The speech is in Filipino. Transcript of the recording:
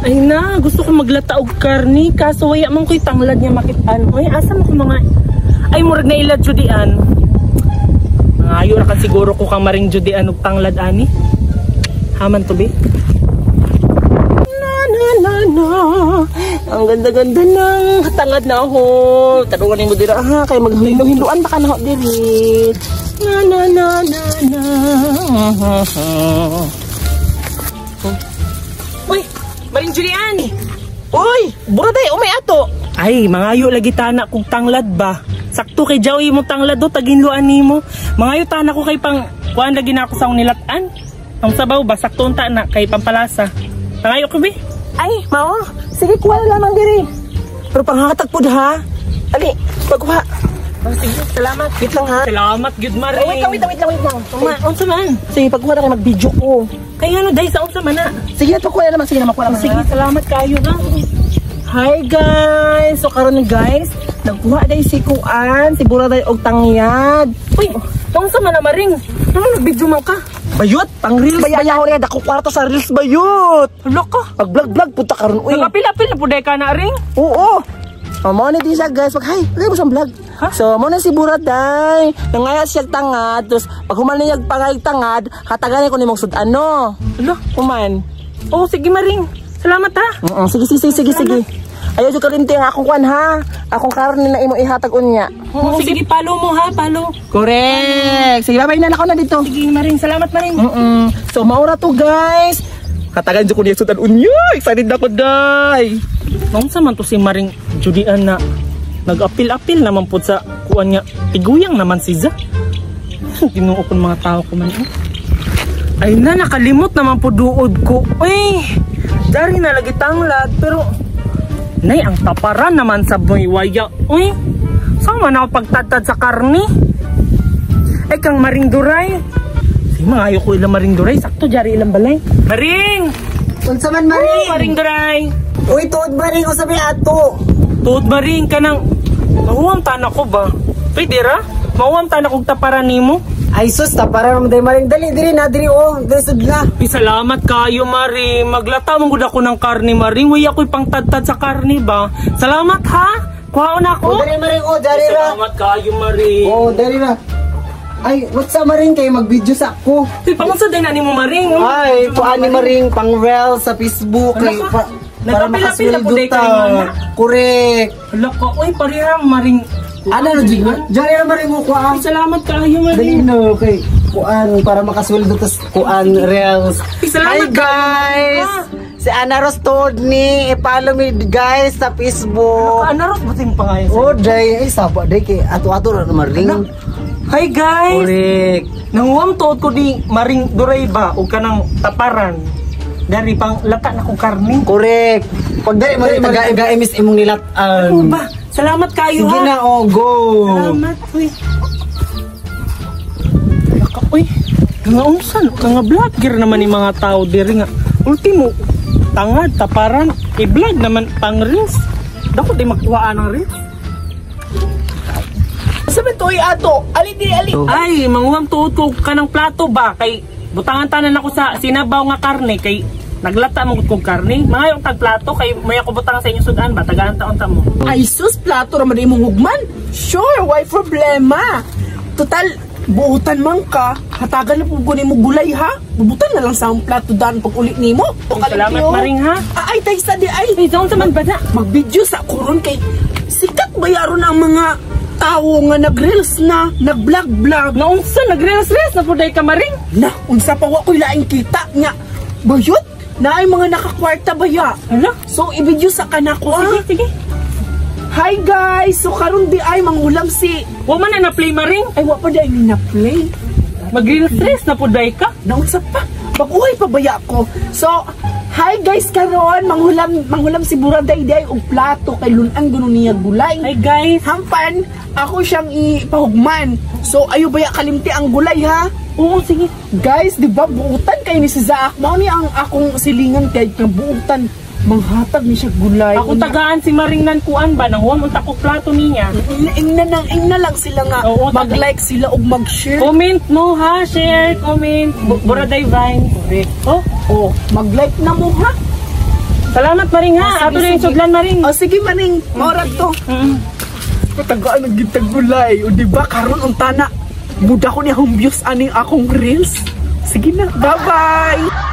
Ay na, gusto ko maglata og karni kaso waya man ko'y tanglad niya makitaan. Oy, asa mo ko mga... Ay, murag na ilad judian. Ngayon na kan siguro ko kang maring judian og tanglad ani. Haman to be. Ang ganda-ganda ng tangad na ako. Tarungan mo dira ha, kay maghindo-hinduan baka na ako diri. Uy, maring Julian. Uy, buraday, umay ato. Ay, mangayo lagi tana kung tanglad ba. Sakto kay Joey mo tanglad do, taginluan nimo. Mangayo tana ko kay pang kuan lagi na ako sa nilatan. Ang sabaw ba, sakto unta na kay pampalasa. Mangayo ko bi. Ay, mao. Sige, kuha na lamang diri. Pero panghatag po ha. Ali, pagkuha. Oh, sige, salamat. Wait lang ha. Salamat, good Maring. Oh, wait lang. Unsa man? Sige, pagkuha na kayo mag-video ko. Kaya ano, dahil sa unsa man na. Sige, pagkuha na naman. Sige, makuha naman. Sige, salamat kayo na. Hi guys. So, karon guys, nagkuha dahil si Kuan, si Buraday og tangyad. Uy, unsa man na Maring? Ano, nag-video mo ka? Bayot, pang reels bayaw niya, dako kwarto sa reels bayot. Hala ka, pag vlog punta karon uy. Nagapil-apil na puday ka na ring? Oo. Mo na di siya guys, pag hi, lagay mo siyang vlog. Huh? So, mo na si Buraday, nangayat siya tangad, tapos pag human niya pangayag tangad, hatagan ko ni mong sudan no. Hala, human. Oo, sige Maring. Salamat ha. Sige. Ayaw dyan ka rin tiya, akong kuan ha. Akong karon na imo ihatag unya. Oo, sige, follow mo ha, follow. Correct. Sige, babay na ako na dito. Sige, Maring. Salamat, Maring. So, maura to, guys. Katagan dyan ko niya sutan unya. Excited na ko, day. Nung saman to si Maring Judian na nag-apil-apil naman po sa kuan niya. Iguyang naman si Za. Tinuo ko mga tao ko man. Ay na, nakalimot naman po duod ko. Uy, dari na lagi tanglad, pero... Nay, ang taparan naman sa buhiwaya. Uy, saan man ako pagtatad sa karni? Ay, kang Maring Duray. Ay, mga ayoko ilang Maring Duray. Sakto, jari ilang balay. Maring! Unsa man Maring? Maring Duray. Uy, tuod Maring, o sabi ato. Tuod Maring, kanang... Mahuwang tanak ko ba? Pwede ra? Mahuwang tanak kong taparan ni mo? Ay sus, taparan mo day Maring. Dali, diri na, diri o. Dali sudla. Salamat kayo, Maring. Maglata mong gud ako ng karni, Maring. Uy, ako'y pangtadtad sa karni ba? Salamat ha! Kuhaon ako. O, dali Maring, o, dali ra. Salamat kayo, Maring. O, dali ra. Ay, what's up Maring? Kayo mag-video sa ako. Uy, pangunsa din na ni mo, Maring. Ay, puan ni Maring, pang reel sa Facebook. Ay, para makasweldo ta. Correct. Hala ka, uy, parehang Maring. Ano na, Jigman? Diyan na Maring mo, kuan. Salamat kayo, Maring. Dali no, okay. Kuan, para makasweldo tas kuan reels. Hi guys! Si Ana Ros told ni, i-follow me guys sa Facebook. Ana Ros, buting pangayon. Oh, day, ay saba, day, kay ato-ato na Maring. Hi guys! Correct. Nanguwang tuod ko di Maring Duray ba o kanang taparan. Dari pang lata na kong karni. Correct. Pag dari Maring, taga-emis imong nilataan. Ano ba? Salamat kayo ha. Sige na, oh, go. Salamat, uy. Uy, nga unsan, nga vlogger naman ni mga tao diri nga. Ultimo, tangad, taparan, i-vlog naman pang reels. Dako di magtuwaan ng reels. Sabi to, ato, ali. Ay, manguhang tuod ko kanang plato ba? Kay, butangan tanan ako sa sinabaw nga karne, kay naglata mo kong karne. Mga yung tagplato, kay may ako butangan sa inyong sudan ba? Tagaan taon-taon mo. Ay sus, plato naman imong hugman. Sure, why problema? Total, buutan man ka, hatagan na po mo gulay ha. Bubutan na lang sa ang plato daan pag ulit nimo. Salamat Maring ha. Ay, tayo sa di ay. Ay, saan man ba na? Mag-video sa kuron kay sikat bayaro ng mga tao nga nag-reels na, nag-vlog. Naunsa, nag-reels na po dahil ka Maring? Na, unsa pa wa ko'y laing kita nga. Bayot, na ay mga nakakwarta baya. Hala? So, i-video sa kanako ha. Sige. Hi guys! So karon di ay mangulam si... Wa man na na-play Maring? Ay wa pa di ay na-play. Mag-reels na po dahil ka? Naunsa pa. Mag-uhay pa baya ko. So, hi guys karon mangulam si Buraday di ay og plato kay lunan guno niya gulay. Hi guys! Hampan, ako siyang ipahugman. So, ayo baya kalimti ang gulay ha? Oo, sige. Guys, di ba buutan kayo ni si Zaak? Mao ni ang akong silingan kay nga buutan. Manghatag ni siya gulay. Ako tagaan si Maring Nankuan ba? Nang huwag ko plato niya. Ingna lang sila nga. Mag-like sila o mag-share. Comment mo ha, share, comment. Buraday Vine. Correct. Oh, mag-like na mo ha. Salamat maring ha. Ato na yung sudlan maring. O sige maning, maurag to. Patagaan ng gitag-gulay. O diba, karon ang tana. Muda ko niya hong views aning akong reels. Sige na, bye-bye!